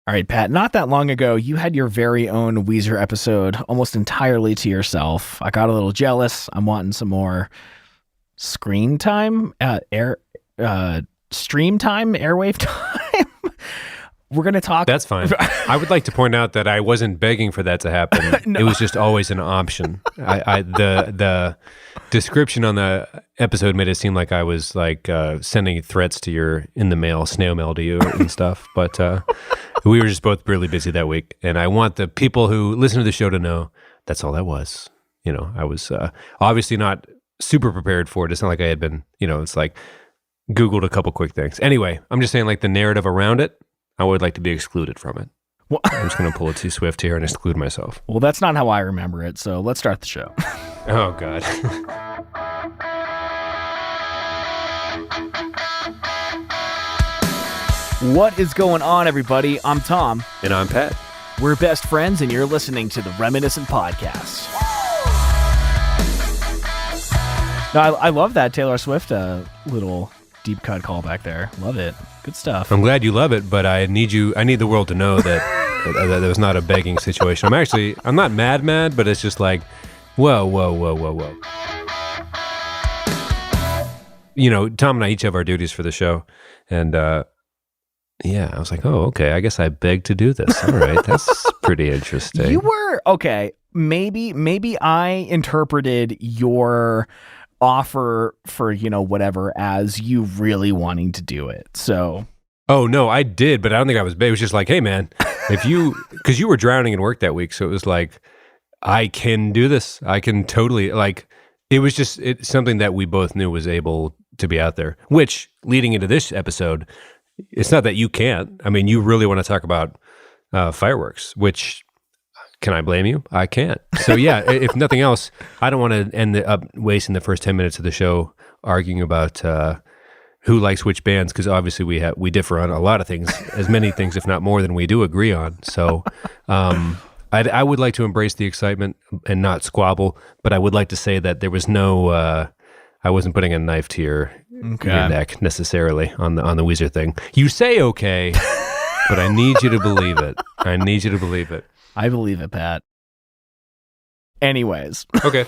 All right, Pat, not that long ago, you had your very own Weezer episode almost entirely to yourself. I got a little jealous. I'm wanting some more screen time, stream time, airwave time. We're going to talk. That's fine. I would like to point out that I wasn't begging for that to happen. No. It was just always an option. The description on the episode made it seem like I was like sending threats to your in the mail, snail mail to you and stuff. But we were just both really busy that week. And I want the people who listen to the show to know that's all that was. You know, I was obviously not super prepared for it. It's not like I had been, it's like Googled a couple quick things. Anyway, I'm just saying like the narrative around it, I would like to be excluded from it. Well, I'm just going to pull it too swift here and exclude myself. Well, that's not how I remember it, so let's start the show. Oh, God. What is going on, everybody? I'm Tom. And I'm Pat. We're best friends, and you're listening to the Reminiscent Podcast. No, I love that Taylor Swift little deep cut callback there. Love it. Good stuff. I'm glad you love it, but I need the world to know that that was not a begging situation. I'm not mad, but it's just like, whoa. Tom and I each have our duties for the show. And I was like, oh, okay, I guess I begged to do this. All right, that's pretty interesting. You were, okay, maybe I interpreted your offer for whatever as you really wanting to do it. So oh no, I did, but I don't think I was big. It was just like, hey man, because you were drowning in work that week, so it was like, I can do this. I can totally, like, it was just something that we both knew was able to be out there, which leading into this episode, it's not that you can't. I mean, you really want to talk about fireworks, which, can I blame you? I can't. So yeah, if nothing else, I don't want to end up wasting the first 10 minutes of the show arguing about who likes which bands, because obviously we differ on a lot of things, as many things, if not more, than we do agree on. So I would like to embrace the excitement and not squabble, but I would like to say that there was no, I wasn't putting a knife to your neck necessarily on the Weezer thing. You say okay, but I need you to believe it. I believe it, Pat. Anyways. Okay.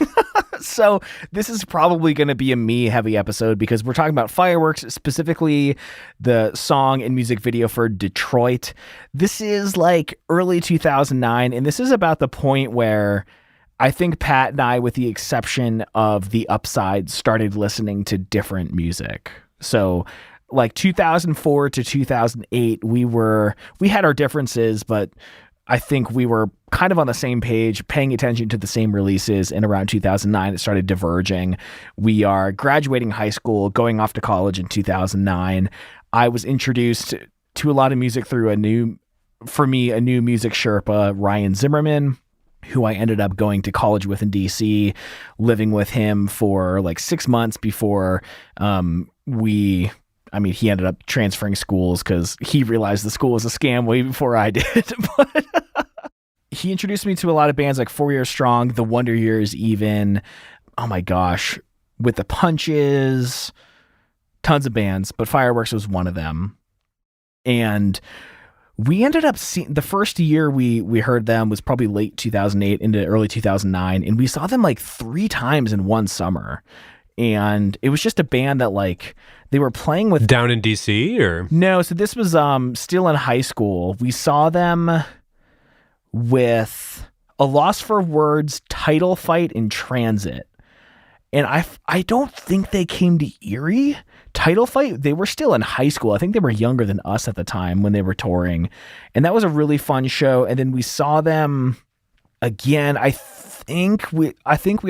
So this is probably going to be a me-heavy episode because we're talking about fireworks, specifically the song and music video for Detroit. This is like early 2009, and this is about the point where I think Pat and I, with the exception of the Upside, started listening to different music. So like 2004 to 2008, we had our differences, but I think we were kind of on the same page, paying attention to the same releases, and around 2009, it started diverging. We are graduating high school, going off to college in 2009. I was introduced to a lot of music through a new music Sherpa, Ryan Zimmerman, who I ended up going to college with in DC, living with him for like 6 months before he ended up transferring schools because he realized the school was a scam way before I did. But he introduced me to a lot of bands like 4 Years Strong, The Wonder Years even. Oh my gosh. With the Punches, tons of bands, but Fireworks was one of them. And we ended up seeing, the first year we heard them was probably late 2008 into early 2009. And we saw them like 3 times in one summer. And it was just a band that like they were playing with down in DC or no. So this was still in high school. We saw them with A Loss for Words, Title Fight, in Transit. And I don't think they came to Erie. Title Fight, they were still in high school. I think they were younger than us at the time when they were touring. And that was a really fun show. And then we saw them again. I think we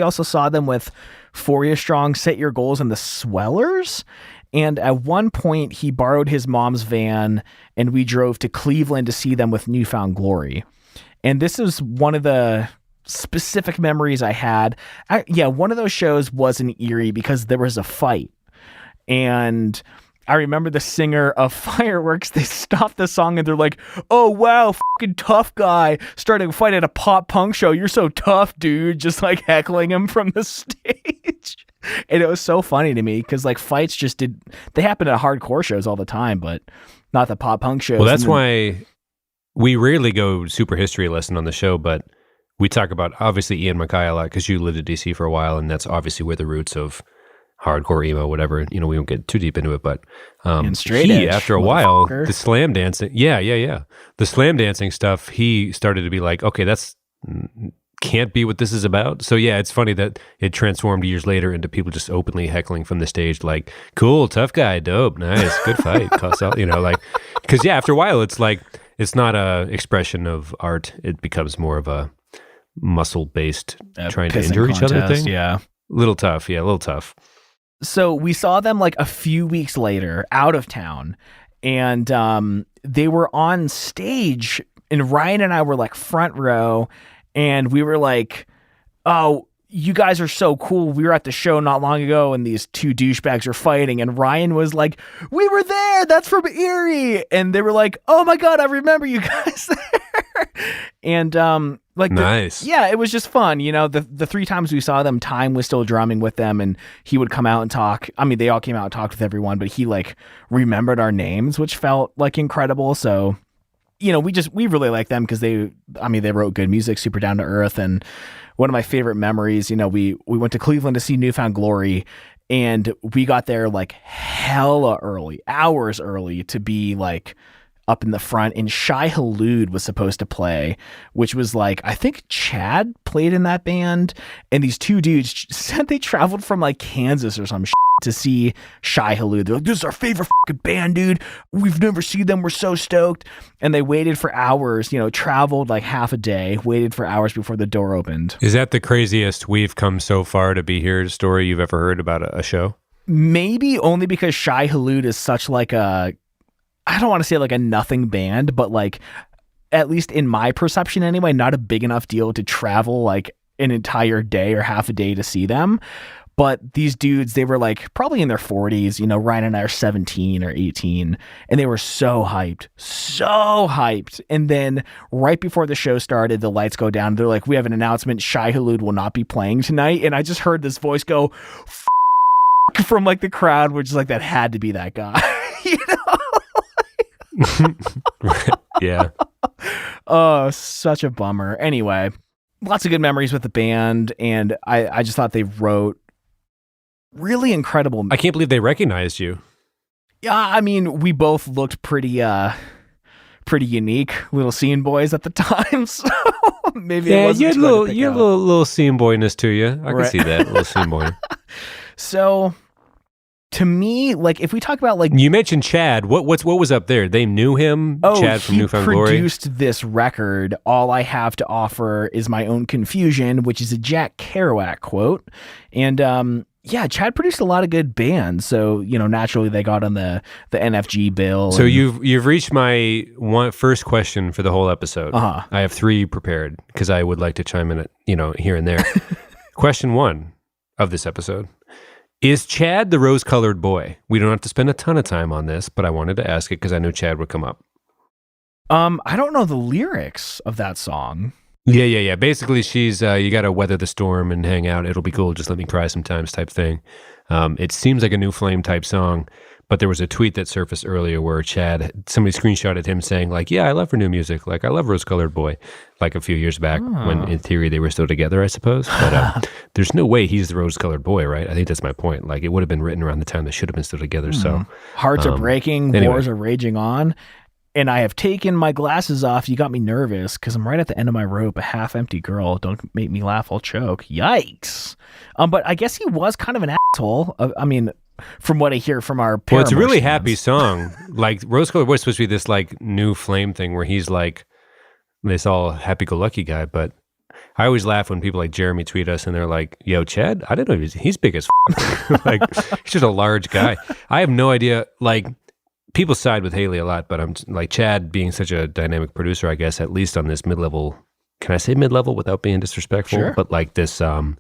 also saw them with 4 Years Strong, Set Your Goals, and the Swellers. And at one point, he borrowed his mom's van, and we drove to Cleveland to see them with New Found Glory. And this is one of the specific memories I had. One of those shows was in Erie because there was a fight. And I remember the singer of Fireworks, they stopped the song and they're like, oh, wow, fucking tough guy starting a fight at a pop punk show. You're so tough, dude. Just like heckling him from the stage. And it was so funny to me because like fights they happen at hardcore shows all the time, but not the pop punk shows. Well, that's why we rarely go super history lesson on the show, but we talk about obviously Ian MacKaye a lot because you lived in DC for a while, and that's obviously where the roots of hardcore emo, whatever, we won't get too deep into it, but And straight edge, after a while, motherfucker. the slam dancing, the slam dancing stuff, he started to be like, okay, that's can't be what this is about. So yeah, it's funny that it transformed years later into people just openly heckling from the stage, like, cool, tough guy, dope, nice, good fight, cuss out, like, because yeah, after a while, it's like, it's not a expression of art. It becomes more of a muscle-based trying to injure each other thing. Yeah. Little tough. Yeah, a little tough. So we saw them like a few weeks later out of town, and they were on stage, and Ryan and I were like front row, and we were like, oh, you guys are so cool. We were at the show not long ago, and these two douchebags are fighting, and Ryan was like, we were there. That's from Erie. And they were like, oh my God, I remember you guys there. And like, nice. Yeah, it was just fun. The 3 times we saw them, Time was still drumming with them, and he would come out and talk. I mean, they all came out and talked with everyone, but he like remembered our names, which felt like incredible. So, we really like them because they wrote good music, super down to earth. And one of my favorite memories, we went to Cleveland to see Newfound Glory, and we got there like hella early, hours early, to be like up in the front, and Shai Hulud was supposed to play, which was like, I think Chad played in that band, and these two dudes said they traveled from like Kansas or some shit to see Shai Hulud. They're like, this is our favorite fucking band, dude. We've never seen them. We're so stoked. And they waited for hours, traveled like half a day, waited for hours before the door opened. Is that the craziest we've come so far to be here story you've ever heard about a show? Maybe only because Shai Hulud is such like I don't want to say like a nothing band, but like, at least in my perception anyway, not a big enough deal to travel like an entire day or half a day to see them. But these dudes, they were like probably in their 40s, Ryan and I are 17 or 18, and they were so hyped. And then right before the show started, the lights go down. They're like, we have an announcement. Shai Hulud will not be playing tonight. And I just heard this voice go, from like the crowd, which is like, that had to be that guy, Yeah. Oh, such a bummer. Anyway, lots of good memories with the band, and I just thought they wrote really incredible. I can't believe they recognized you. Yeah, I mean, we both looked pretty unique little scene boys at the time, so maybe it wasn't you had too hard to pick out. little scene boyness to you. I can see that, little scene boy. So, to me, like, if we talk about like, you mentioned Chad, what was up there? They knew him. Chad from Newfound Glory. He produced this record. All I have to offer is my own confusion, which is a Jack Kerouac quote. And yeah, Chad produced a lot of good bands, so naturally they got on the NFG bill. So you've reached my first question for the whole episode. Uh-huh. I have 3 prepared because I would like to chime in at here and there. Question 1 of this episode. Is Chad the rose-colored boy? We don't have to spend a ton of time on this, but I wanted to ask it because I know Chad would come up. I don't know the lyrics of that song. Yeah. Basically, she's you got to weather the storm and hang out. It'll be cool. Just let me cry sometimes type thing. It seems like a New Flame type song, but there was a tweet that surfaced earlier where somebody screenshotted him saying like, yeah, I love her new music. Like, I love Rose Colored Boy, like a few years back when in theory they were still together, I suppose. But there's no way he's the Rose Colored Boy, right? I think that's my point. Like, it would have been written around the time they should have been still together. So Hearts are breaking, anyway. Wars are raging on. And I have taken my glasses off. You got me nervous because I'm right at the end of my rope. A half-empty girl. Don't make me laugh. I'll choke. Yikes. But I guess he was kind of an asshole. I mean, from what I hear from our Paramore Well, it's a really fans. happy song. Like, Rose Colored Boy is supposed to be this like New Flame thing where he's like this all happy-go-lucky guy. But I always laugh when people like Jeremy tweet us and they're like, yo, Chad, I didn't know he's big as like, he's just a large guy. I have no idea. Like, people side with Haley a lot, but I'm like, Chad being such a dynamic producer, I guess, at least on this mid-level, can I say mid-level without being disrespectful? Sure. But like this, coming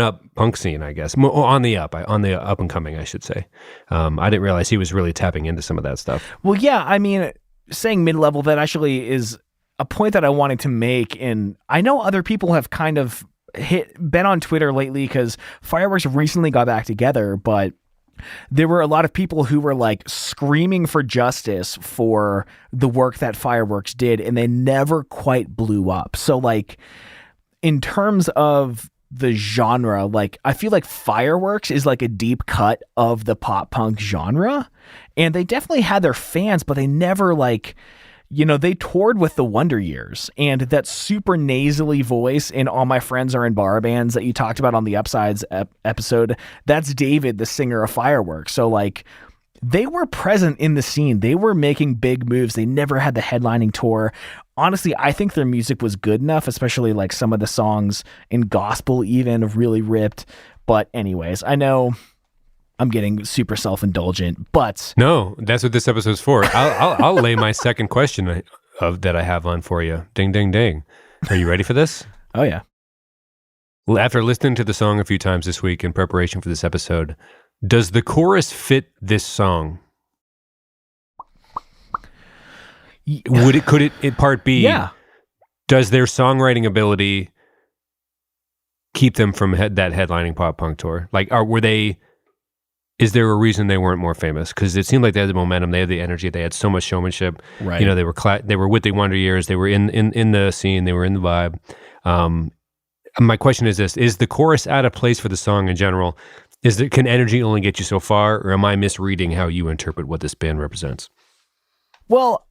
up punk scene, I guess, on the up and coming, I should say. I didn't realize he was really tapping into some of that stuff. Well, yeah, I mean, saying mid-level, that actually is a point that I wanted to make. And I know other people have kind of been on Twitter lately because Fireworks recently got back together, but There were a lot of people who were like screaming for justice for the work that Fireworks did, and they never quite blew up. So like in terms of the genre, like I feel like Fireworks is like a deep cut of the pop punk genre, and they definitely had their fans, but they never like, they toured with the Wonder Years, and that super nasally voice in All My Friends Are in Bar Bands that you talked about on the Upsides episode, that's David, the singer of Fireworks. So like they were present in the scene. They were making big moves. They never had the headlining tour. Honestly, I think their music was good enough, especially like some of the songs in gospel even really ripped. But anyways, I know I'm getting super self-indulgent, but no, that's what this episode's for. I'll lay my second question that I have on for you. Ding, ding, ding. Are you ready for this? Oh yeah. Well, after listening to the song a few times this week in preparation for this episode, does the chorus fit this song? Could it part B? Yeah. Does their songwriting ability keep them from that headlining pop punk tour? Like, is there a reason they weren't more famous? Because it seemed like they had the momentum, they had the energy, they had so much showmanship. Right. They were with the Wonder Years, they were in the scene, they were in the vibe. My question is this: is the chorus out of place for the song in general? Can energy only get you so far, or am I misreading how you interpret what this band represents? Well,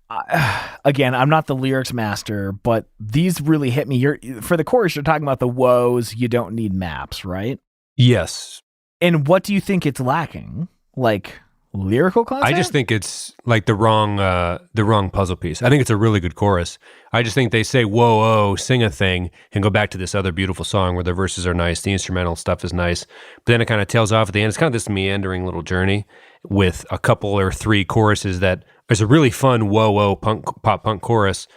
again, I'm not the lyrics master, but these really hit me. For the chorus, you're talking about the woes, you don't need maps, right? Yes. And what do you think it's lacking? Like lyrical content? I just think it's like the wrong puzzle piece. I think it's a really good chorus. I just think they say, whoa, oh, sing a thing, and go back to this other beautiful song where the verses are nice, the instrumental stuff is nice, but then it kind of tails off at the end. It's kind of this meandering little journey with a couple or three choruses that is a really fun whoa, pop punk chorus.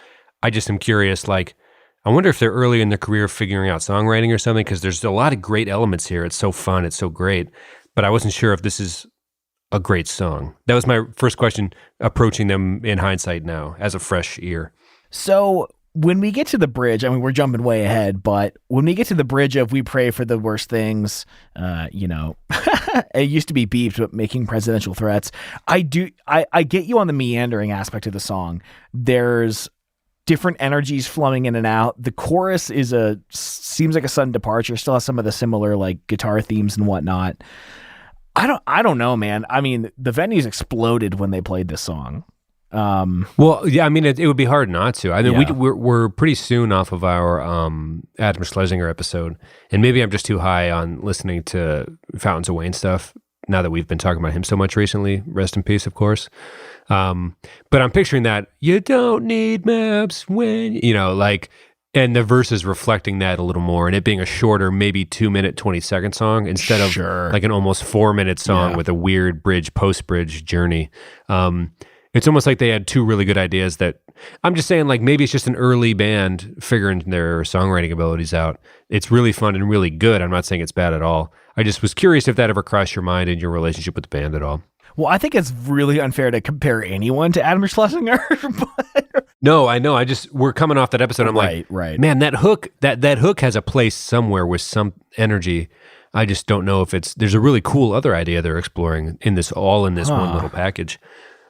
I just am curious, like, I wonder if they're early in their career figuring out songwriting or something, because there's a lot of great elements here. It's so fun. It's so great. But I wasn't sure if this is a great song. That was my first question, approaching them in hindsight now as a fresh ear. So when we get to the bridge, I mean, we're jumping way ahead, but when we get to the bridge of "We pray for the worst things," it used to be beeped, but making presidential threats. I get you on the meandering aspect of the song. There's different energies flowing in and out. The chorus seems like a sudden departure. Still has some of the similar like guitar themes and whatnot. I don't know, man. I mean, the venues exploded when they played this song. Well, yeah, I mean, it would be hard not to. I mean, Yeah. we're pretty soon off of our Adam Schlesinger episode, and maybe I'm just too high on listening to Fountains of Wayne stuff now that we've been talking about him so much recently. Rest in peace, of course. But I'm picturing that you don't need maps when, and the verses reflecting that a little more, and it being a shorter, maybe 2-minute, 20-second song instead of like an almost 4-minute song with a weird post-bridge journey. It's almost like they had two really good ideas that I'm just saying, like, maybe it's just an early band figuring their songwriting abilities out. It's really fun and really good. I'm not saying it's bad at all. I just was curious if that ever crossed your mind in your relationship with the band at all. Well, I think it's really unfair to compare anyone to Adam Schlesinger. But No, I know. We're coming off that episode. I'm right. man, that hook has a place somewhere with some energy. I just don't know if there's a really cool other idea they're exploring in this one little package.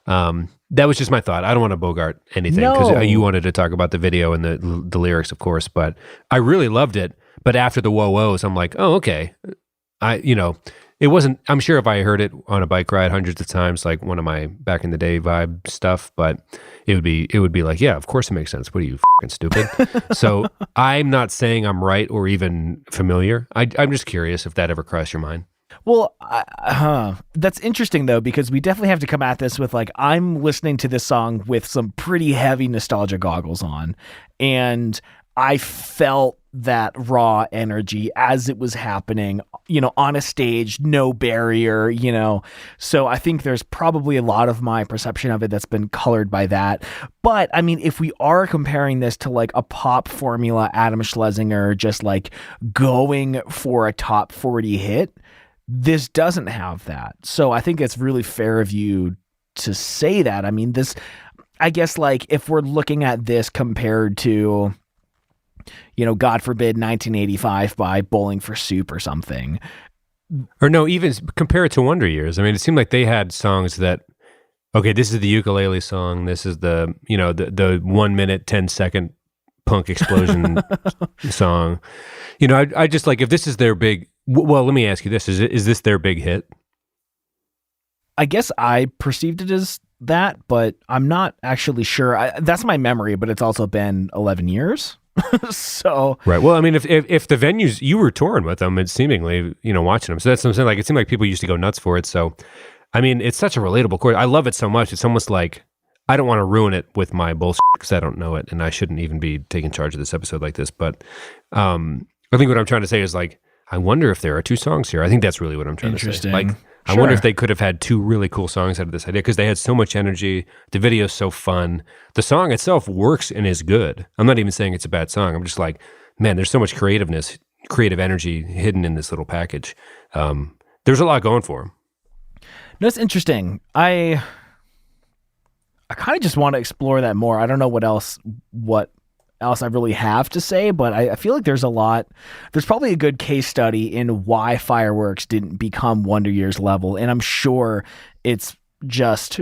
That was just my thought. I don't want to bogart anything because you wanted to talk about the video and the lyrics, of course, but I really loved it. But after the whoa-whoas, I'm like, oh, okay. It wasn't, I'm sure if I heard it on a bike ride hundreds of times, like one of my back in the day vibe stuff, but it would be like, yeah, of course it makes sense. What are you, fucking stupid? So I'm not saying I'm right or even familiar. I'm just curious if that ever crossed your mind. Well, that's interesting though, because we definitely have to come at this with like, I'm listening to this song with some pretty heavy nostalgia goggles on, and I felt that raw energy as it was happening, on a stage, no barrier, So I think there's probably a lot of my perception of it that's been colored by that. But I mean, if we are comparing this to like a pop formula, Adam Schlesinger just like going for a top 40 hit, this doesn't have that. So I think it's really fair of you to say that. I mean, I guess like if we're looking at this compared to, God forbid, 1985 by Bowling for Soup or something, Or no, even compare it to Wonder Years. I mean, it seemed like they had songs that, okay, this is the ukulele song. This is the, the 1 minute, 10-second punk explosion song. I just like, if this is their big, well, let me ask you this. Is this their big hit? I guess I perceived it as that, but I'm not actually sure. That's my memory, but it's also been 11 years. So right. Well, I mean, if the venues you were touring with them, it's seemingly watching them. So that's what I'm saying. Like, it seemed like people used to go nuts for it. So, I mean, it's such a relatable chord. I love it so much. It's almost like I don't want to ruin it with my bullshit because I don't know it, and I shouldn't even be taking charge of this episode like this. But I think what I'm trying to say is like, I wonder if there are 2 songs here. I think that's really what I'm trying to say. Like, I wonder if they could have had 2 really cool songs out of this idea because they had so much energy. The video's so fun. The song itself works and is good. I'm not even saying it's a bad song. I'm just like, man, there's so much creative energy hidden in this little package. There's a lot going for them. No, it's interesting. I kind of just want to explore that more. I don't know what else I really have to say, but I feel like there's probably a good case study in why Fireworks didn't become Wonder Years level. And I'm sure it's just,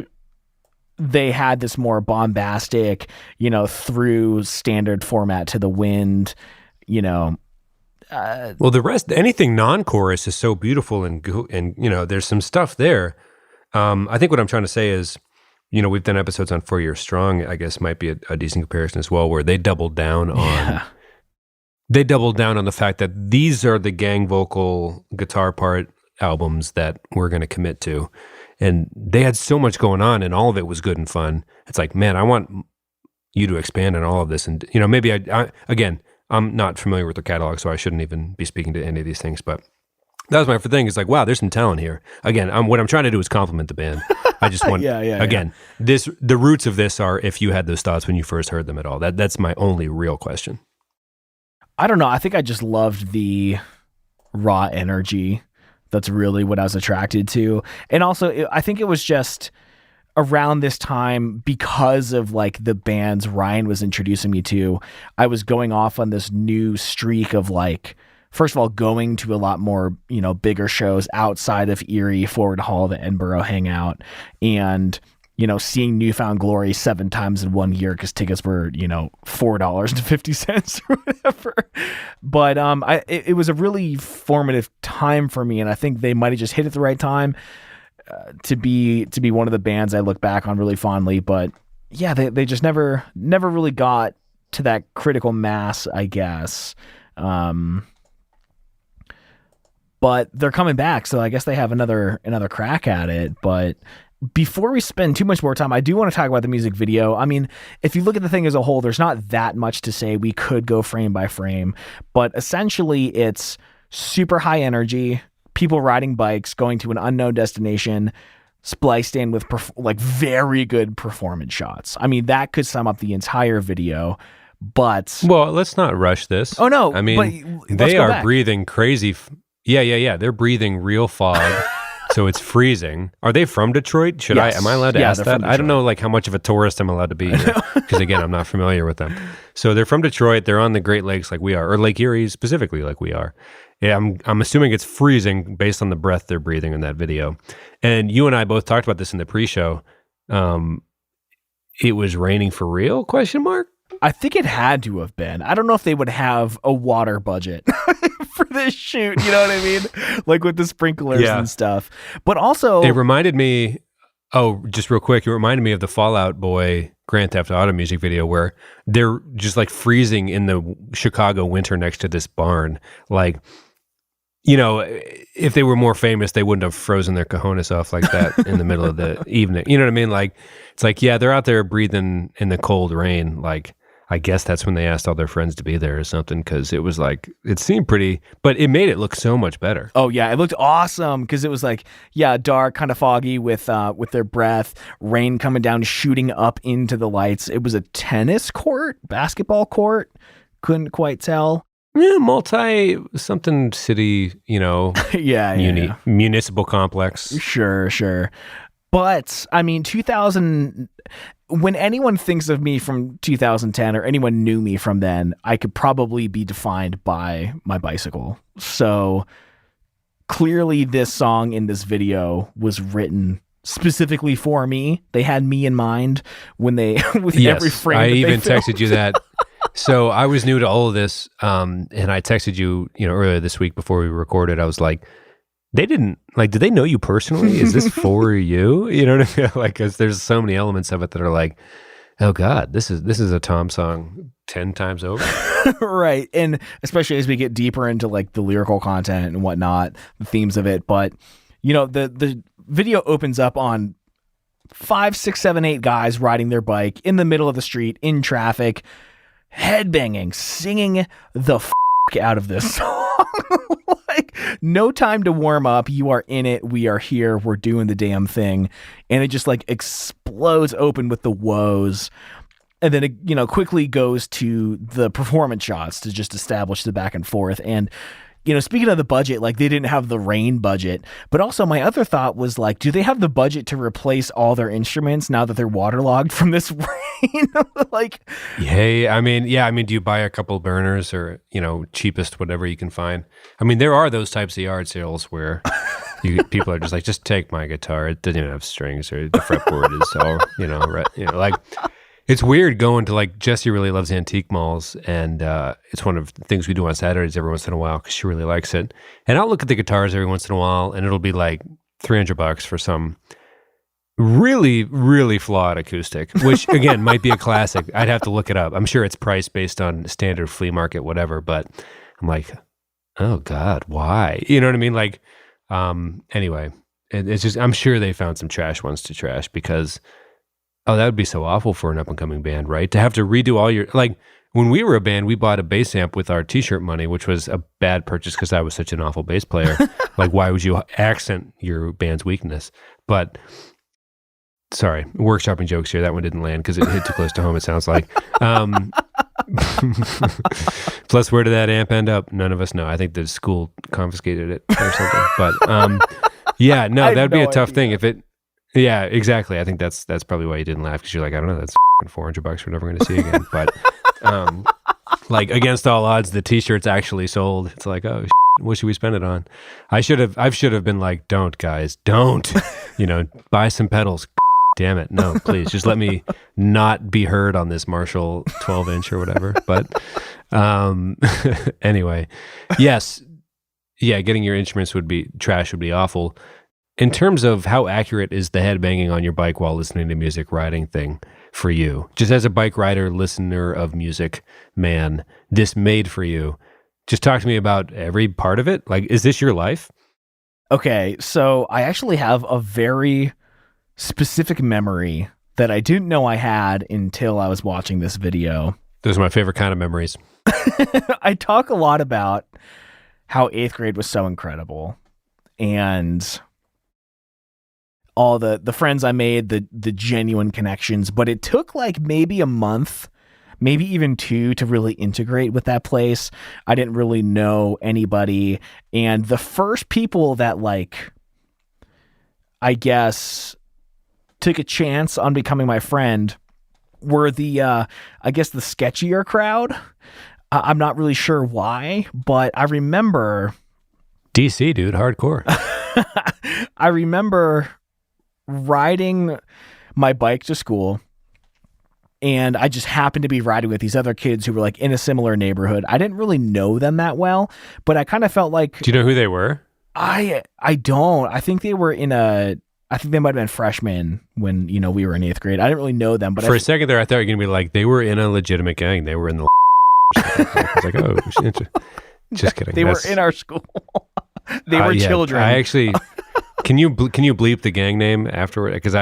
they had this more bombastic, through standard format to the wind, well, the rest, anything non-chorus is so beautiful and there's some stuff there. I think what I'm trying to say is, we've done episodes on 4 Years Strong, I guess might be a decent comparison as well, where they doubled down on the fact that these are the gang vocal guitar part albums that we're going to commit to. And they had so much going on and all of it was good and fun. It's like, man, I want you to expand on all of this. And, maybe again, I'm not familiar with their catalog, so I shouldn't even be speaking to any of these things, but that was my thing. It's like, wow, there's some talent here. Again, what I'm trying to do is compliment the band. I just want, the roots of this are if you had those thoughts when you first heard them at all. That's my only real question. I don't know. I think I just loved the raw energy. That's really what I was attracted to. And also, I think it was just around this time, because of like the bands Ryan was introducing me to, I was going off on this new streak of like, first of all, going to a lot more, bigger shows outside of Erie, Forward Hall, the Edinburgh Hangout, and, seeing Newfound Glory 7 times in 1 year because tickets were, $4.50 or whatever. But it was a really formative time for me, and I think they might have just hit at the right time to be one of the bands I look back on really fondly. But yeah, they just never really got to that critical mass, I guess. But they're coming back, so I guess they have another crack at it. But before we spend too much more time, I do want to talk about the music video. I mean, if you look at the thing as a whole, there's not that much to say. We could go frame by frame, but essentially it's super high energy, people riding bikes, going to an unknown destination, spliced in with very good performance shots. I mean, that could sum up the entire video. But well, let's not rush this. Oh no, I mean, they are breathing crazy. Yeah. They're breathing real fog. So it's freezing. Are they from Detroit? Am I allowed to ask that? I don't know how much of a tourist I'm allowed to be here. Because again, I'm not familiar with them. So they're from Detroit. They're on the Great Lakes like we are, or Lake Erie specifically like we are. Yeah, I'm assuming it's freezing based on the breath they're breathing in that video. And you and I both talked about this in the pre-show. It was raining for real? ? I think it had to have been. I don't know if they would have a water budget for this shoot. You know what I mean? Like with the sprinklers and stuff. But also, it reminded me. Oh, just real quick, it reminded me of the Fall Out Boy Grand Theft Auto music video where they're just like freezing in the Chicago winter next to this barn. Like, if they were more famous, they wouldn't have frozen their cojones off like that in the middle of the evening. You know what I mean? Like, it's like, yeah, they're out there breathing in the cold rain. Like, I guess that's when they asked all their friends to be there or something, because it was like, it seemed pretty, but it made it look so much better. Oh yeah, it looked awesome because it was like, dark, kind of foggy with their breath, rain coming down, shooting up into the lights. It was a tennis court, basketball court, couldn't quite tell. Yeah, something city, municipal complex. Sure. But I mean, 2000. When anyone thinks of me from 2010 or anyone knew me from then, I could probably be defined by my bicycle. So clearly this song in this video was written specifically for me. They had me in mind when they with every frame. I that even they filmed. texted you that. So I was new to all of this, and I texted you, earlier this week before we recorded. I was like, they didn't did they know you personally? Is this for you? You know what I mean? Like, because there's so many elements of it that are like, oh God, this is a Tom song 10 times over. Right. And especially as we get deeper into like the lyrical content and whatnot, the themes of it. But, the video opens up on 5, 6, 7, 8 guys riding their bike in the middle of the street in traffic, headbanging, singing the out of this song. Like, no time to warm up. You are in it. We are here. We're doing the damn thing. And it just like explodes open with the woes. And then it, quickly goes to the performance shots to just establish the back and forth. And, speaking of the budget, like they didn't have the rain budget, but also my other thought was like, do they have the budget to replace all their instruments now that they're waterlogged from this rain? Like, Hey, I mean, do you buy a couple burners or, cheapest, whatever you can find? I mean, there are those types of yard sales where people are just like, just take my guitar. It doesn't even have strings or the fretboard is all, like, it's weird going to like, Jessie really loves antique malls, and it's one of the things we do on Saturdays every once in a while because she really likes it. And I'll look at the guitars every once in a while, and it'll be like $300 for some really, really flawed acoustic, which again might be a classic. I'd have to look it up. I'm sure it's priced based on standard flea market, whatever. But I'm like, oh God, why? You know what I mean? Like, anyway, it's just, I'm sure they found some trash ones to trash because, oh, that would be so awful for an up and coming band, right? To have to redo all your, like, when we were a band, we bought a bass amp with our t-shirt money, which was a bad purchase because I was such an awful bass player. Like, why would you accent your band's weakness? But sorry, workshopping jokes here. That one didn't land because it hit too close to home, it sounds like. Plus, where did that amp end up? None of us know. I think the school confiscated it or something. But yeah, no, that'd be a tough thing if it. Yeah, exactly. I think that's probably why you didn't laugh, because you're like, I don't know, that's $400 we're never going to see again. But like, against all odds, the t-shirts actually sold. It's like, oh, what should we spend it on? I should have been like, don't, guys, don't. Buy some pedals. Damn it, no, please, just let me not be heard on this Marshall 12-inch or whatever. But anyway, yes, yeah, getting your instruments would be awful. In terms of how accurate is the headbanging on your bike while listening to music riding thing for you? Just as a bike rider, listener of music, man, this made for you. Just talk to me about every part of it. Like, is this your life? Okay, so I actually have a very specific memory that I didn't know I had until I was watching this video. Those are my favorite kind of memories. I talk a lot about how 8th grade was so incredible, and all the friends I made, the genuine connections, but it took like maybe a month, maybe even 2 to really integrate with that place. I didn't really know anybody. And the first people that, like, I guess, took a chance on becoming my friend were the, I guess, the sketchier crowd. I'm not really sure why, but I remember... DC, dude, hardcore. I remember riding my bike to school, and I just happened to be riding with these other kids who were like in a similar neighborhood. I didn't really know them that well, but I kind of felt like... Do you know who they were? I don't. I think they were I think they might have been freshmen when, we were in 8th grade. I didn't really know them, but for a second there, I thought you were going to be like, they were in a legitimate gang. They were in the... I was like, oh, just kidding. They were in our school. They were children. I actually... Can you bleep the gang name afterward? Because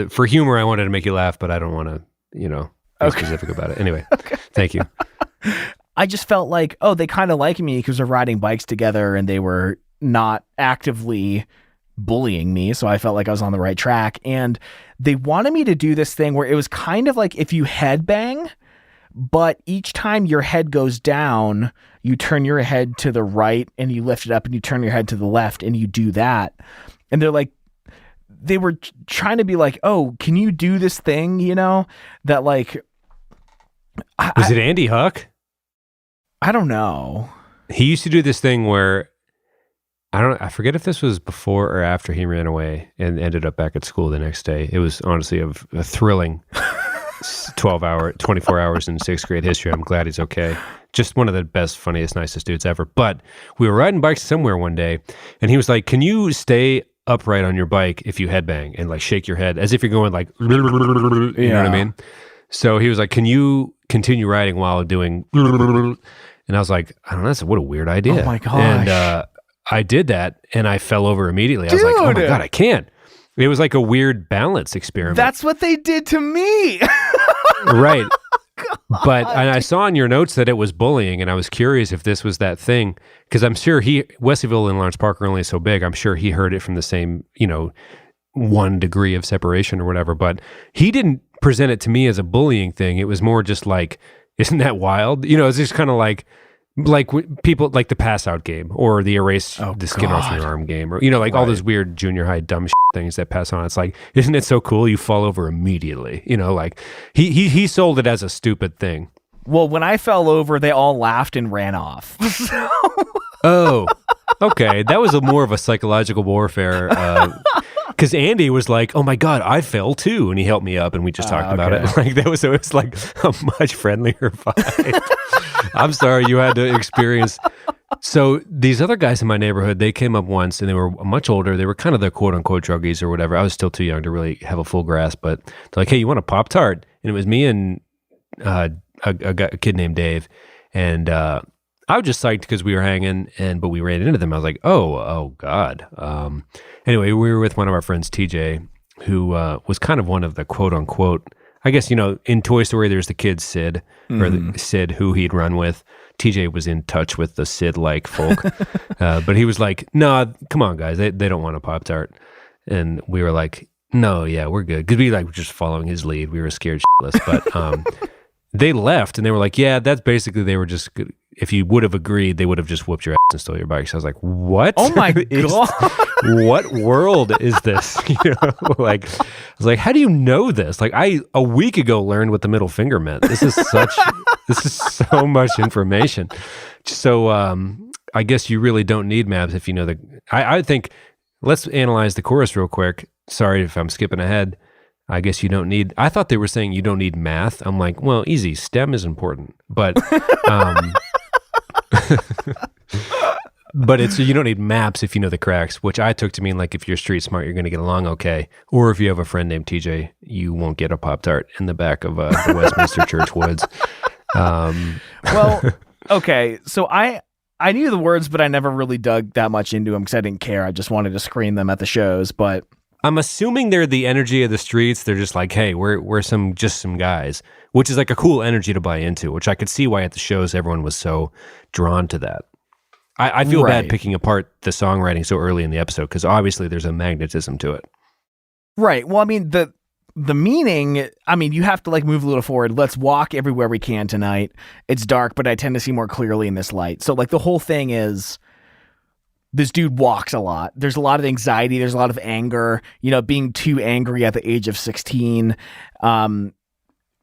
for humor, I wanted to make you laugh, but I don't want to, be specific about it. Anyway, Thank you. I just felt like, oh, they kind of like me because we're riding bikes together, and they were not actively bullying me, so I felt like I was on the right track. And they wanted me to do this thing where it was kind of like if you headbang, but each time your head goes down, you turn your head to the right and you lift it up, and you turn your head to the left and you do that. And they were trying to be like, oh, can you do this thing, that like... Was it Andy Huck? I don't know. He used to do this thing where I forget if this was before or after he ran away and ended up back at school the next day. It was honestly a thrilling 24 hours in sixth grade history. I'm glad he's okay. Just one of the best, funniest, nicest dudes ever. But we were riding bikes somewhere one day, and he was like, "Can you stay upright on your bike if you headbang and like shake your head as if you're going like, you know what I mean?" So he was like, "Can you continue riding while doing?" And I was like, "I don't know. What a weird idea." Oh my gosh. And I did that, and I fell over immediately. I was like, "Oh my God, I can't." It was like a weird balance experiment. That's what they did to me. Right. But and I saw in your notes that it was bullying, and I was curious if this was that thing, because I'm sure Wesleyville and Lawrence Park are only so big. I'm sure he heard it from the same, 1 degree of separation or whatever, but he didn't present it to me as a bullying thing. It was more just like, isn't that wild? It's just kind of like people like the pass out game or the erase the skin off your arm game, or all those weird junior high dumb things that pass on. It's like, isn't it so cool? You fall over immediately. Like he sold it as a stupid thing. Well, when I fell over, they all laughed and ran off. Oh, okay. That was more of a psychological warfare. Because Andy was like, "Oh my God, I fell too," and he helped me up, and we just talked about it. Like it was like a much friendlier vibe. I'm sorry you had to experience. So these other guys in my neighborhood, they came up once, and they were much older. They were kind of the quote unquote druggies or whatever. I was still too young to really have a full grasp, but they're like, "Hey, you want a Pop-Tart?" And it was me and a kid named Dave, and I was just psyched because we were hanging, but we ran into them. I was like, oh God. Anyway, we were with one of our friends, TJ, who was kind of one of the quote unquote, I guess, in Toy Story, there's the kid Sid, or the Sid who he'd run with. TJ was in touch with the Sid-like folk. But he was like, "No, come on, guys. They don't want a Pop-Tart." And we were like, "No, yeah, we're good." Because we were just following his lead. We were scared shitless. But they left, and they were like, "Yeah, that's basically," they were just, if you would have agreed, they would have just whooped your ass and stole your bike. So I was like, "What? Oh my God. What world is this?" I was like, "How do you know this?" Like, I a week ago learned what the middle finger meant. This is so much information. So I guess you really don't need maps if you know I think, let's analyze the chorus real quick. Sorry if I'm skipping ahead. I guess you don't need, I thought they were saying you don't need math. I'm like, well, easy. STEM is important. But, but you don't need maps if you know the cracks, which I took to mean like if you're street smart, you're going to get along okay. Or if you have a friend named TJ, you won't get a Pop-Tart in the back of the Westminster Church woods. Well, okay. So I knew the words, but I never really dug that much into them because I didn't care. I just wanted to scream them at the shows, but I'm assuming they're the energy of the streets. They're just like, hey, we're some guys, which is like a cool energy to buy into, which I could see why at the shows everyone was so drawn to that. I feel bad picking apart the songwriting so early in the episode because obviously there's a magnetism to it. Right. Well, I mean, the meaning, I mean, you have to like move a little forward. Let's walk everywhere we can tonight. It's dark, but I tend to see more clearly in this light. So like the whole thing is, this dude walks a lot. There's a lot of anxiety. There's a lot of anger, being too angry at the age of 16.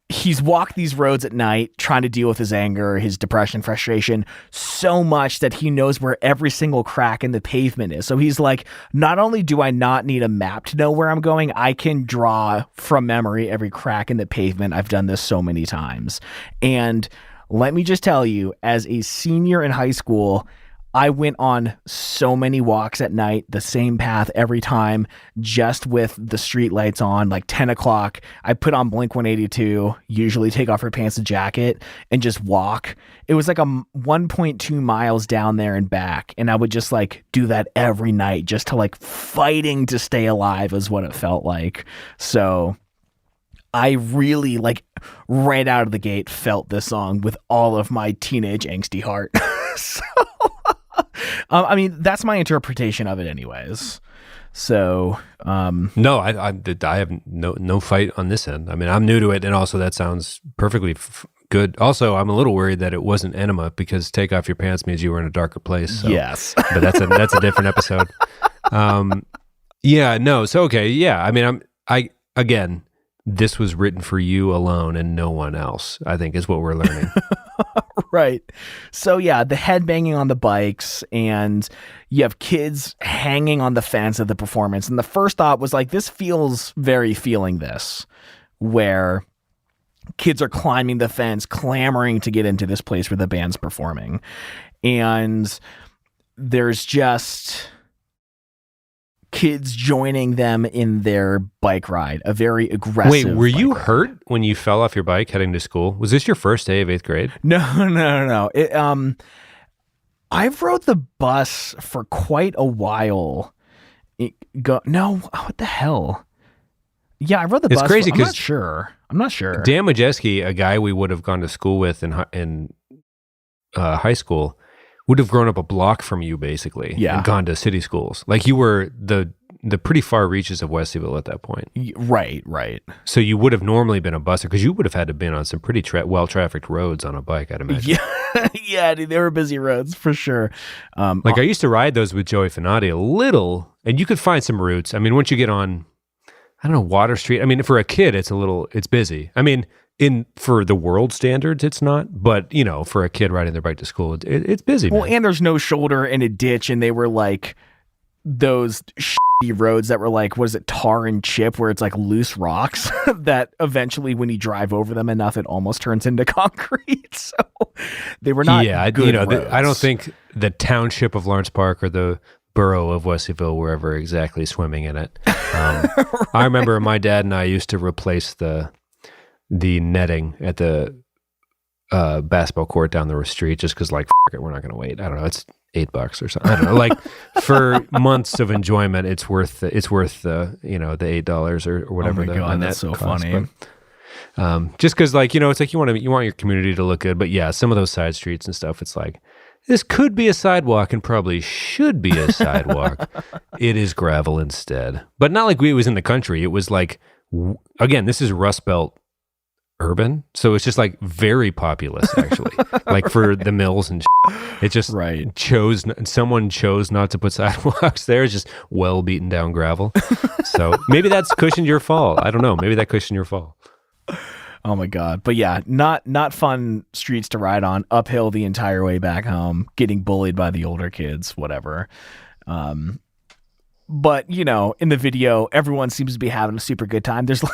He's walked these roads at night trying to deal with his anger, his depression, frustration so much that he knows where every single crack in the pavement is. So he's like, not only do I not need a map to know where I'm going, I can draw from memory every crack in the pavement. I've done this so many times. And let me just tell you, as a senior in high school, I went on so many walks at night, the same path every time, just with the street lights on, like 10 o'clock. I put on Blink-182, usually take off her pants and jacket, and just walk. It was like a 1.2 miles down there and back. And I would just like do that every night, just to like fighting to stay alive is what it felt like. So I really like right out of the gate felt this song with all of my teenage angsty heart. So I mean, that's my interpretation of it anyways. So, no, I have no fight on this end. I mean, I'm new to it. And also that sounds perfectly good. Also, I'm a little worried that it wasn't enema because take off your pants means you were in a darker place. So. Yes. But that's a different episode. Yeah, no. So, okay. Yeah. I mean, again, this was written for you alone and no one else, I think is what we're learning. Right. So yeah, the headbanging on the bikes, and you have kids hanging on the fence of the performance. And the first thought was like, this feels very Feeling This, where kids are climbing the fence, clamoring to get into this place where the band's performing. And there's just kids joining them in their bike ride, a very aggressive. Wait, were you ride. hurt when you fell off your bike heading to school? Was this your first day of 8th grade? No. I've rode the bus for quite a while. No, what the hell? Yeah, I rode the bus. It's crazy because I'm not sure. Dan Majeski, a guy we would have gone to school with in high school, would have grown up a block from you, basically, Yeah. and gone to city schools. Like, you were the pretty far reaches of Westyville at that point. Right. So you would have normally been a busser, because you would have had to have been on some pretty well-trafficked roads on a bike, I'd imagine. Yeah, dude, they were busy roads for sure. Like, I used to ride those with Joey Finati a little, and you could find some routes. I mean, once you get on, I don't know, Water Street. I mean, for a kid, it's busy. I mean, for the world standards, it's not, but for a kid riding their bike to school, it's busy. Well, man. and there's no shoulder and a ditch, and they were like those shitty roads that were like, what is it, tar and chip, where it's like loose rocks that eventually, when you drive over them enough, it almost turns into concrete. So they were not. Yeah, good I don't roads. think the township of Lawrence Park or the borough of Westyville were ever exactly swimming in it. I remember my dad and I used to replace the netting at the basketball court down the street, just because, like, it, we're not going to wait. I don't know. It's $8 or something. I don't know. Like, for months of enjoyment, it's worth the the $8 or whatever. Oh my God, that's so costs. funny. But, just because, like, it's like you want your community to look good, but yeah, some of those side streets and stuff, it's like, this could be a sidewalk and probably should be a sidewalk. It is gravel instead, but not like it was in the country. It was like, again, this is Rust Belt urban, so it's just like very populous, actually. Like, for the mills and it just someone chose not to put sidewalks there. It's just well beaten down gravel. So maybe that's cushioned your fall. I don't know. Maybe that cushioned your fall. Oh my God. But yeah, not fun streets to ride on, uphill the entire way back home, getting bullied by the older kids, whatever. But in the video, everyone seems to be having a super good time. There's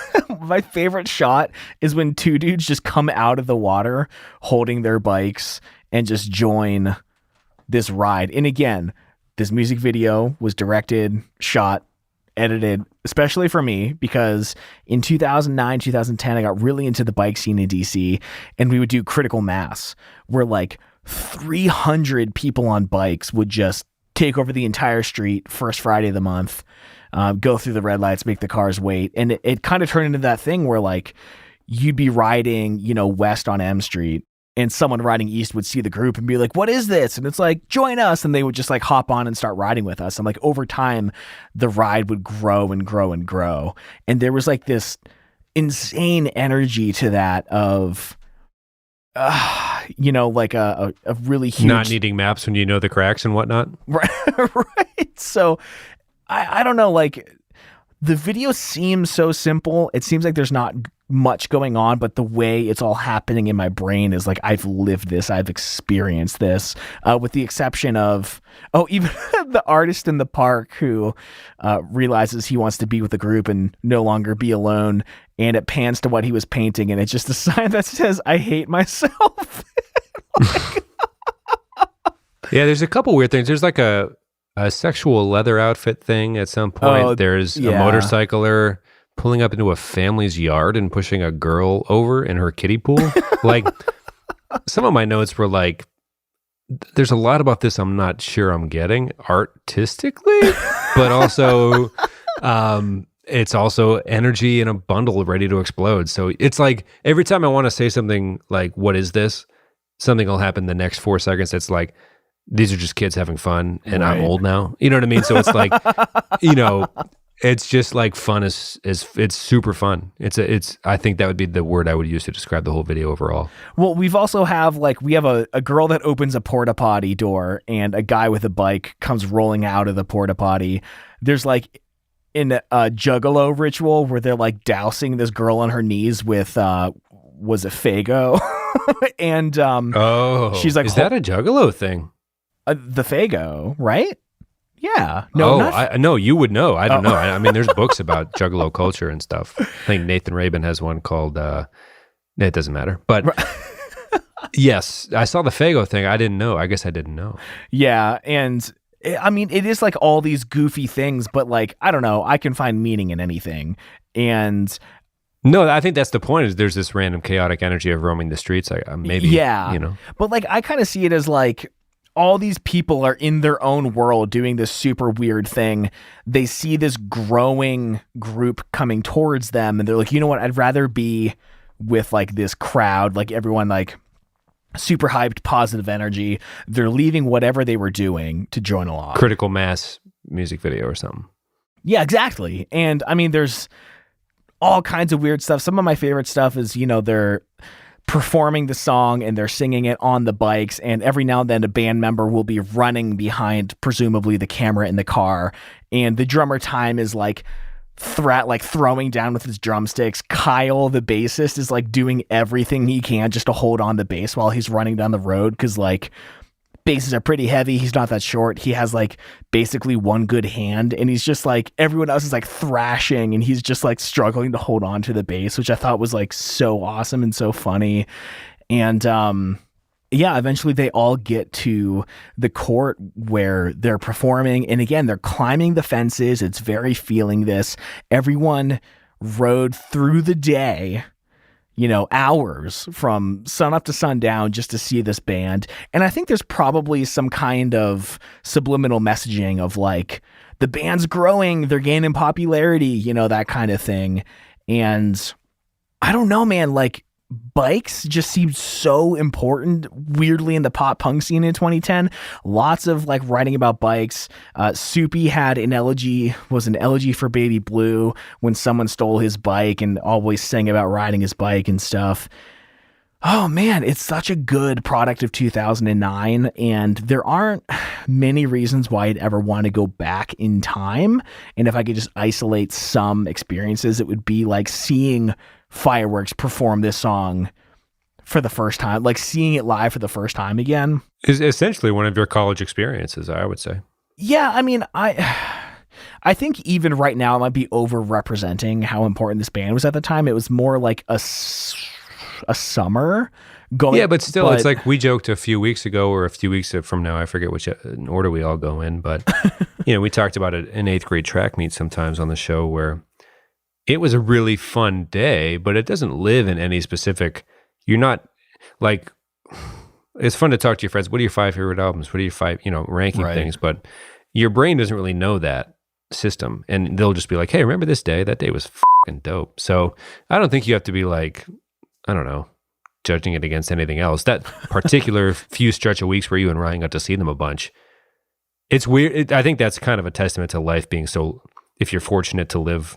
my favorite shot is when two dudes just come out of the water holding their bikes and just join this ride. And again, this music video was directed, shot, edited, especially for me, because in 2009, 2010, I got really into the bike scene in DC, and we would do Critical Mass, where like 300 people on bikes would just take over the entire street first Friday of the month, go through the red lights, make the cars wait. And it kind of turned into that thing where, like, you'd be riding, west on M Street, and someone riding east would see the group and be like, what is this? And it's like, join us. And they would just like hop on and start riding with us. And like, over time, the ride would grow and grow and grow. And there was like this insane energy to that of, like a really huge, Not needing maps when you know the cracks and whatnot. right. So I don't know, like, the video seems so simple. It seems like there's not much going on, but the way it's all happening in my brain is like, I've lived this, I've experienced this, with the exception of, even the artist in the park who realizes he wants to be with the group and no longer be alone. And it pans to what he was painting, and it's just a sign that says, I hate myself. Yeah, there's a couple weird things. There's like a sexual leather outfit thing at some point. There's a motorcycler pulling up into a family's yard and pushing a girl over in her kiddie pool. Like, some of my notes were like, there's a lot about this I'm not sure I'm getting artistically, but also it's also energy in a bundle ready to explode. So it's like, every time I want to say something like, what is this? Something will happen the next 4 seconds. It's like, these are just kids having fun, and I'm old now. You know what I mean? So it's like, it's just like fun is it's super fun. I think that would be the word I would use to describe the whole video overall. Well, we have a girl that opens a porta potty door, and a guy with a bike comes rolling out of the porta potty. There's like in a juggalo ritual where they're like dousing this girl on her knees with was it Faygo? And she's like, is that a Juggalo thing? The Faygo, right? Yeah. No, no, you would know. I don't know. I mean, there's books about Juggalo culture and stuff. I think Nathan Rabin has one called, it doesn't matter. But yes, I saw the Faygo thing. I didn't know. I guess I didn't know. Yeah. And I mean, it is like all these goofy things, but like, I don't know, I can find meaning in anything. And no, I think that's the point, is there's this random chaotic energy of roaming the streets. Maybe, yeah. you know. But like, I kind of see it as like, all these people are in their own world doing this super weird thing. They see this growing group coming towards them, and they're like, you know what? I'd rather be with like this crowd, like everyone like super hyped, positive energy. They're leaving whatever they were doing to join along. Critical Mass music video or something. Yeah, exactly. And I mean, there's all kinds of weird stuff. Some of my favorite stuff is, you know, they're performing the song and they're singing it on the bikes, and every now and then a band member will be running behind presumably the camera in the car, and the drummer Time is like throwing down with his drumsticks. Kyle, the bassist, is like doing everything he can just to hold on the bass while he's running down the road, because like basses are pretty heavy. He's not that short. He has like basically one good hand, and he's just like, everyone else is like thrashing and he's just like struggling to hold on to the bass, which I thought was like so awesome and so funny. And yeah, eventually they all get to the court where they're performing, and again, they're climbing the fences. It's very feeling this. Everyone rode through the day, you know, hours from sun up to sundown just to see this band. And I think there's probably some kind of subliminal messaging of like, the band's growing, they're gaining popularity, you know, that kind of thing. And I don't know, man, like bikes just seemed so important weirdly in the pop punk scene in 2010. Lots of like writing about bikes. Soupy had an elegy for Baby Blue when someone stole his bike, and always sang about riding his bike and stuff. Oh man, it's such a good product of 2009, and there aren't many reasons why I'd ever want to go back in time. And if I could just isolate some experiences, it would be like seeing Fireworks perform this song for the first time, like seeing it live for the first time again. Is essentially one of your college experiences, I would say. Yeah, I mean, I think even right now it might be over-representing how important this band was at the time. It was more like a summer going. Yeah, but still, it's like we joked a few weeks ago or a few weeks from now, I forget which order we all go in, but you know, we talked about it in 8th grade track meet sometimes on the show, where it was a really fun day, but it doesn't live in any specific, you're not like, it's fun to talk to your friends. What are your 5 favorite albums? What are your 5, you know, ranking things, but your brain doesn't really know that system. And they'll just be like, hey, remember this day? That day was fucking dope. So I don't think you have to be like, I don't know, judging it against anything else. That particular few stretch of weeks where you and Ryan got to see them a bunch, it's weird. I think that's kind of a testament to life being so, if you're fortunate to live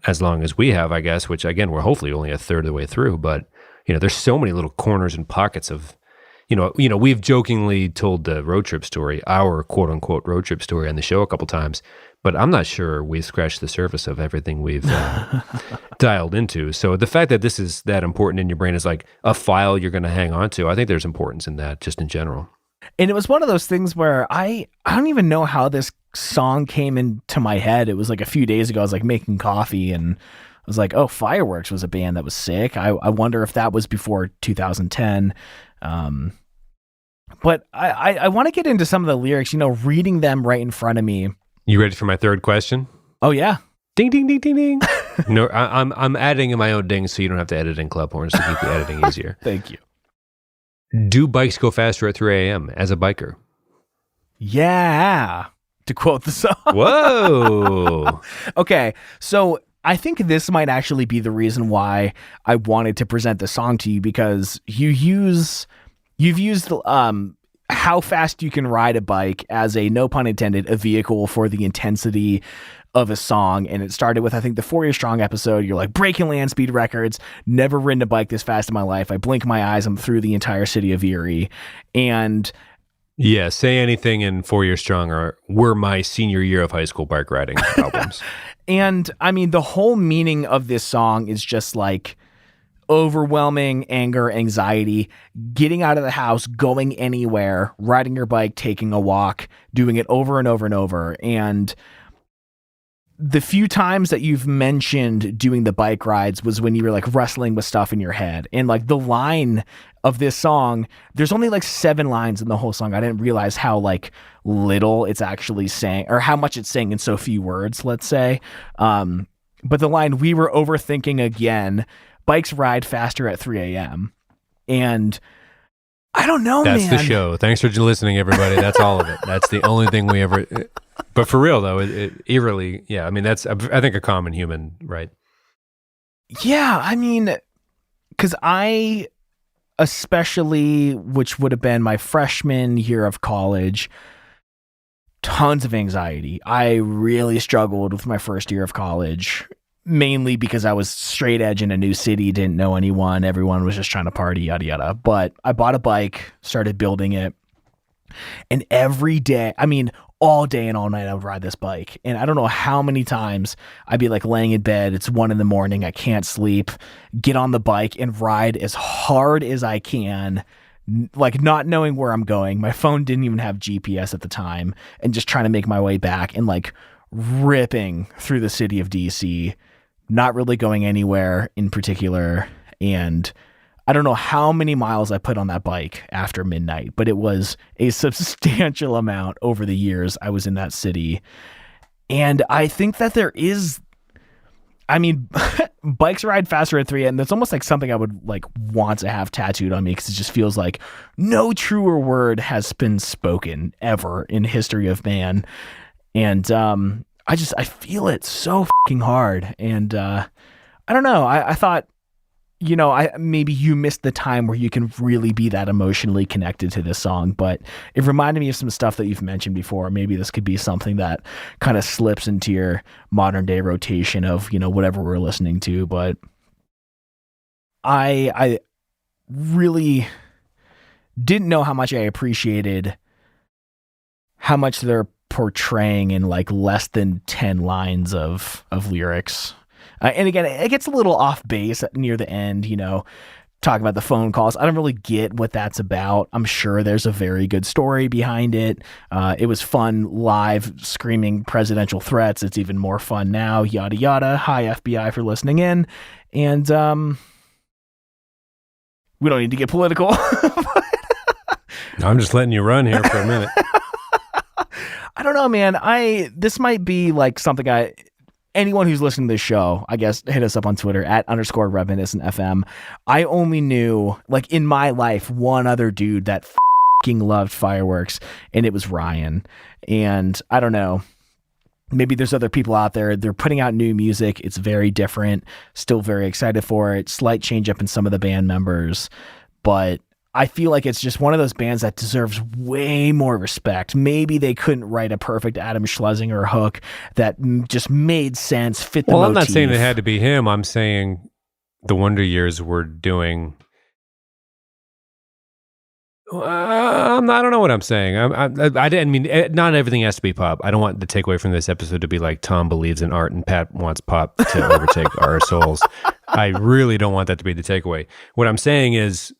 as long as we have, I guess, which again, we're hopefully only a third of the way through, but you know, there's so many little corners and pockets of, you know, we've jokingly told the road trip story, our quote unquote road trip story on the show a couple times, but I'm not sure we scratched the surface of everything we've dialed into. So the fact that this is that important in your brain is like a file you're going to hang on to. I think there's importance in that just in general. And it was one of those things where I don't even know how this song came into my head. It was like a few days ago, I was like making coffee and I was like, oh, Fireworks was a band that was sick. I wonder if that was before 2010. But I want to get into some of the lyrics, you know, reading them right in front of me. You ready for my third question? Oh, yeah. Ding, ding, ding, ding, ding. No, I'm adding in my own dings so you don't have to edit in club horns to keep the editing easier. Thank you. Do bikes go faster at 3 a.m. as a biker? Yeah. To quote the song. Whoa. Okay. So I think this might actually be the reason why I wanted to present the song to you, because you've used how fast you can ride a bike as a, no pun intended, a vehicle for the intensity of a song. And it started with, I think, the 4 Year Strong episode. You're like, breaking land speed records, never ridden a bike this fast in my life. I blink my eyes, I'm through the entire city of Erie. And yeah, Say Anything and 4 Year Strong were my senior year of high school bike riding albums. And I mean, the whole meaning of this song is just like overwhelming anger, anxiety, getting out of the house, going anywhere, riding your bike, taking a walk, doing it over and over and over. And the few times that you've mentioned doing the bike rides was when you were like wrestling with stuff in your head. And like the line of this song, there's only like 7 lines in the whole song. I didn't realize how like little it's actually saying, or how much it's saying in so few words, let's say. But the line, "We were overthinking again, bikes ride faster at 3 a.m." And I don't know, That's man. the show. Thanks for listening, everybody. That's all of it. That's the only thing we ever... But for real, though, it eerily... Yeah, I mean, that's, I think, a common human, right? Yeah, I mean, because I, especially, which would have been my freshman year of college, tons of anxiety. I really struggled with my first year of college, mainly because I was straight edge in a new city, didn't know anyone. Everyone was just trying to party, yada, yada. But I bought a bike, started building it. And every day, I mean, all day and all night, I would ride this bike. And I don't know how many times I'd be like laying in bed. It's 1 a.m. I can't sleep, get on the bike and ride as hard as I can, like not knowing where I'm going. My phone didn't even have GPS at the time, and just trying to make my way back and like ripping through the city of DC, not really going anywhere in particular. And I don't know how many miles I put on that bike after midnight, but it was a substantial amount over the years I was in that city. And I think that there is, I mean, bikes ride faster at 3 a.m. That's almost like something I would like want to have tattooed on me, because it just feels like no truer word has been spoken ever in history of man. And I feel it so fucking hard. And I don't know. I thought, you know, maybe you missed the time where you can really be that emotionally connected to this song, but it reminded me of some stuff that you've mentioned before. Maybe this could be something that kind of slips into your modern day rotation of, you know, whatever we're listening to. But I really didn't know how much I appreciated how much they're portraying in like less than 10 lines of lyrics. And again, it gets a little off base near the end, you know, talking about the phone calls. I don't really get what that's about. I'm sure there's a very good story behind it. It was fun live screaming presidential threats. It's even more fun now, yada, yada. Hi, FBI, for listening in. And we don't need to get political. I'm just letting you run here for a minute. I don't know, man. This might be like something anyone who's listening to this show, I guess, hit us up on Twitter @_reminiscent_FM. I only knew, like, in my life, one other dude that fucking loved fireworks, and it was Ryan. And I don't know, maybe there's other people out there. They're putting out new music. It's very different. Still very excited for it. Slight change up in some of the band members, but I feel like it's just one of those bands that deserves way more respect. Maybe they couldn't write a perfect Adam Schlesinger hook that just made sense, fit the motif. I'm not saying it had to be him. I'm saying the Wonder Years were doing... I don't know what I'm saying. I didn't mean... Not everything has to be pop. I don't want the takeaway from this episode to be like Tom believes in art and Pat wants pop to overtake our souls. I really don't want that to be the takeaway. What I'm saying is...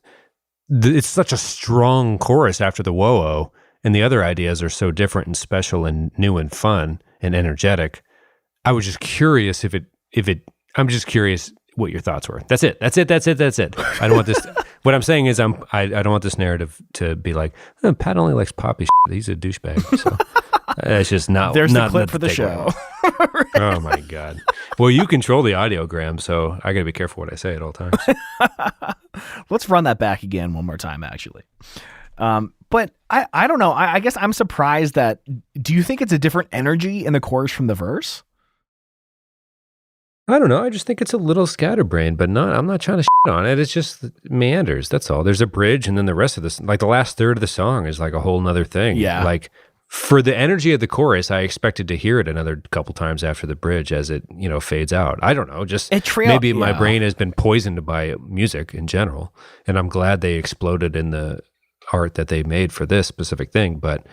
it's such a strong chorus after the whoa-oh, and the other ideas are so different and special and new and fun and energetic. I was just curious I'm just curious what your thoughts were. That's it. I don't want this. What I'm saying is I don't want this narrative to be like, Pat only likes poppy shit. He's a douchebag. So it's just not. There's not the clip for the show. Oh my God. Well, you control the audiogram, so I got to be careful what I say at all times. Let's run that back again one more time, actually. But I don't know. I guess I'm surprised that, do you think it's a different energy in the chorus from the verse? I don't know. I just think it's a little scatterbrained, but I'm not trying to shit on it. It's just meanders. That's all. There's a bridge, and then the rest of this, like the last third of the song is like a whole nother thing. Yeah. Like for the energy of the chorus, I expected to hear it another couple times after the bridge as it, fades out. I don't know. Just maybe my brain has been poisoned by music in general, and I'm glad they exploded in the art that they made for this specific thing. But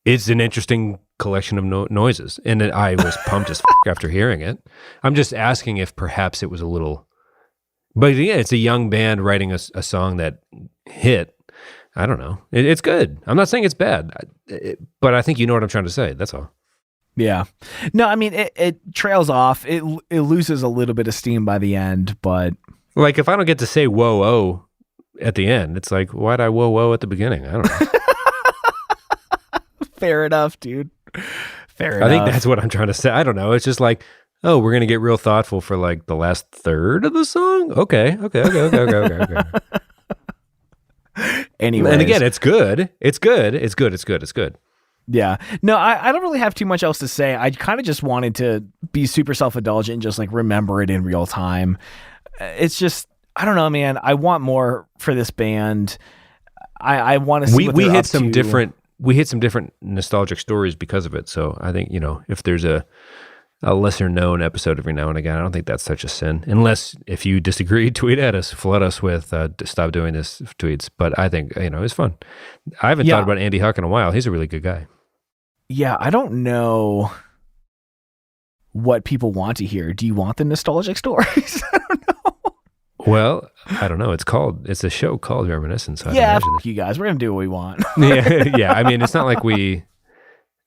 it's an interesting collection of noises, and I was pumped as after hearing it. I'm just asking if perhaps it was a little, But yeah, it's a young band writing a song that hit. I don't know. It's good. I'm not saying it's bad, but I think you know what I'm trying to say. That's all. Yeah. No, I mean, it trails off. It loses a little bit of steam by the end, but... Like, if I don't get to say whoa, oh at the end, it's like, why'd I whoa, whoa at the beginning? I don't know. Fair enough, dude. Fair enough. I think that's what I'm trying to say. I don't know. It's just like, oh, we're going to get real thoughtful for like the last third of the song? Okay. Anyway. And again, it's good. It's good. Yeah. No, I don't really have too much else to say. I kind of just wanted to be super self-indulgent and just like remember it in real time. It's just, I don't know, man. I want more for this band. I want to see what they're up to. We hit some different nostalgic stories because of it. So I think, if there's a lesser known episode every now and again, I don't think that's such a sin. Unless if you disagree, tweet at us, flood us with stop doing this tweets. But I think, it's fun. I haven't thought about Andy Huck in a while. He's a really good guy. Yeah, I don't know what people want to hear. Do you want the nostalgic stories? I don't know. Well, I don't know. It's a show called Reminiscence. So You guys, we're going to do what we want. yeah. I mean, it's not like we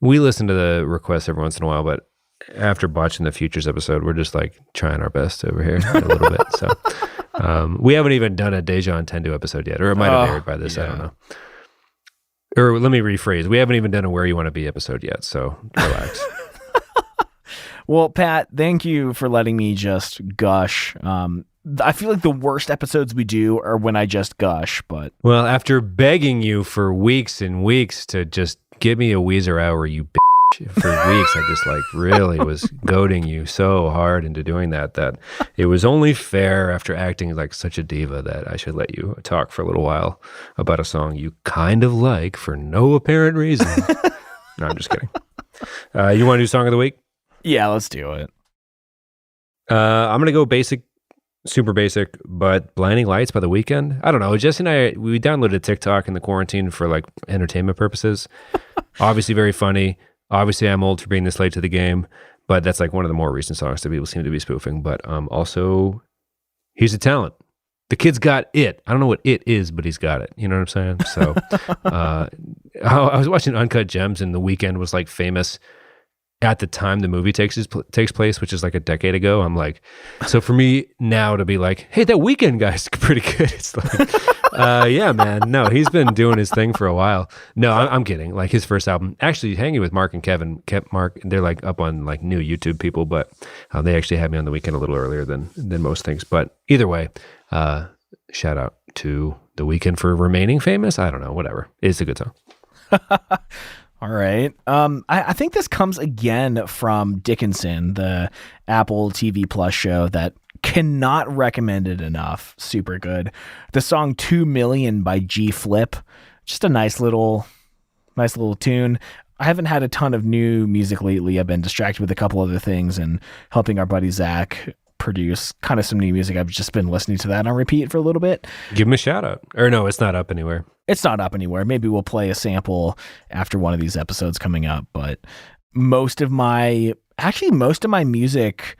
listen to the requests every once in a while, but after watching the Futures episode, we're just like trying our best over here a little bit. So we haven't even done a Deja Intendo episode yet, or it might have aired by this. Yeah. I don't know. Or let me rephrase. We haven't even done a Where You Want to Be episode yet. So relax. Well, Pat, thank you for letting me just gush. I feel like the worst episodes we do are when I just gush, but... Well, after begging you for weeks and weeks to just give me a Weezer hour, you bitch, for weeks, I just like really was goading you so hard into doing that it was only fair after acting like such a diva that I should let you talk for a little while about a song you kind of like for no apparent reason. No, I'm just kidding. You want to do Song of the Week? Yeah, let's do it. I'm going to go super basic, but Blinding Lights by The Weeknd. I don't know. Jesse and I, we downloaded TikTok in the quarantine for like entertainment purposes. Obviously very funny. Obviously I'm old for being this late to the game, but that's like one of the more recent songs that people seem to be spoofing. But also, he's a talent. The kid's got it. I don't know what it is, but he's got it. You know what I'm saying? So I was watching Uncut Gems and The Weeknd was like famous at the time the movie takes place, which is like a decade ago. I'm like, so for me now to be like, hey, that Weeknd guy's pretty good. It's like, yeah, man. No, he's been doing his thing for a while. No, I'm kidding. Like his first album, actually hanging with Mark and Kevin, kept Mark, they're like up on like new YouTube people, but they actually had me on The Weeknd a little earlier than most things. But either way, shout out to The Weeknd for remaining famous. I don't know, whatever. It's a good song. All right. I think this comes again from Dickinson, the Apple TV Plus show that cannot recommend it enough. Super good. The song 2 Million by G Flip. Just a nice little tune. I haven't had a ton of new music lately. I've been distracted with a couple other things and helping our buddy Zach produce kind of some new music. I've just been listening to that on repeat for a little bit. Give him a shout out. Or no, it's not up anywhere. It's not up anywhere. Maybe we'll play a sample after one of these episodes coming up. But most of my music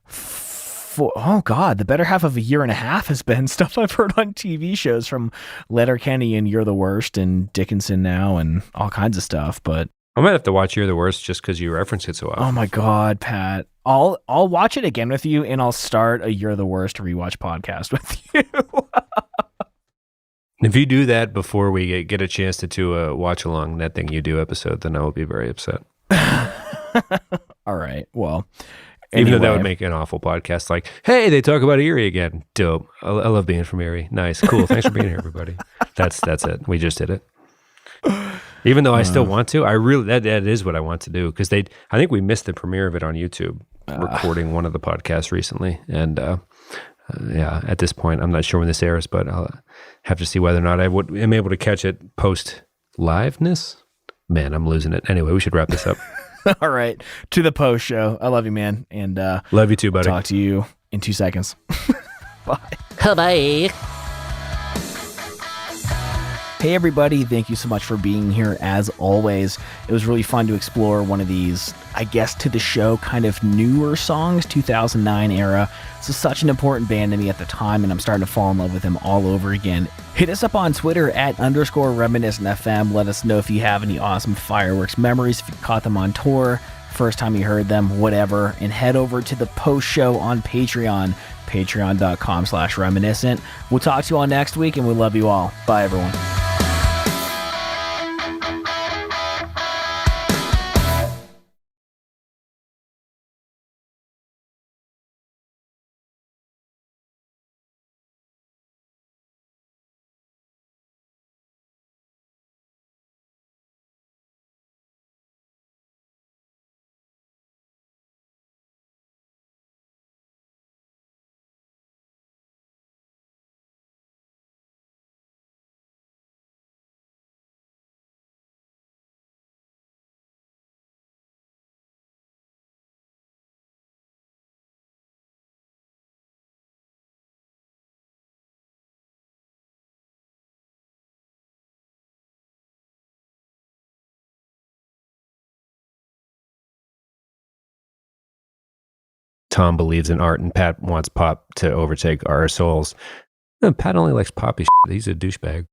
for, the better half of a year and a half has been stuff I've heard on TV shows from Letterkenny and You're the Worst and Dickinson Now and all kinds of stuff. But I might have to watch You're the Worst just because you reference it so often. Oh my God, Pat. I'll watch it again with you and I'll start a You're the Worst rewatch podcast with you. If you do that before we get a chance to do a watch along That Thing You Do episode, then I will be very upset. All right. Well, even though that would make an awful podcast. Like, hey, they talk about Erie again. Dope. I love being from Erie. Nice. Cool. Thanks for being here, everybody. That's it. We just did it. Even though I still want to, I really that is what I want to do because I think we missed the premiere of it on YouTube, recording one of the podcasts recently, and yeah, at this point, I'm not sure when this airs, but I'll have to see whether or not I am able to catch it post liveness. Man, I'm losing it. Anyway, we should wrap this up. All right, to the post show. I love you, man, and love you too, buddy. Talk to you in 2 seconds. Bye. Bye. Hey everybody, thank you so much for being here as always. It was really fun to explore one of these, I guess, to the show kind of newer songs, 2009 era. This is such an important band to me at the time, and I'm starting to fall in love with them all over again. Hit us up on Twitter at _reminiscentfm. Let us know if you have any awesome Fireworks memories, if you caught them on tour, first time you heard them, whatever. And head over to the post show on Patreon, patreon.com/reminiscent. We'll talk to you all next week, and we love you all. Bye, everyone. Tom believes in art and Pat wants pop to overtake our souls. No, Pat only likes poppy shit. He's a douchebag.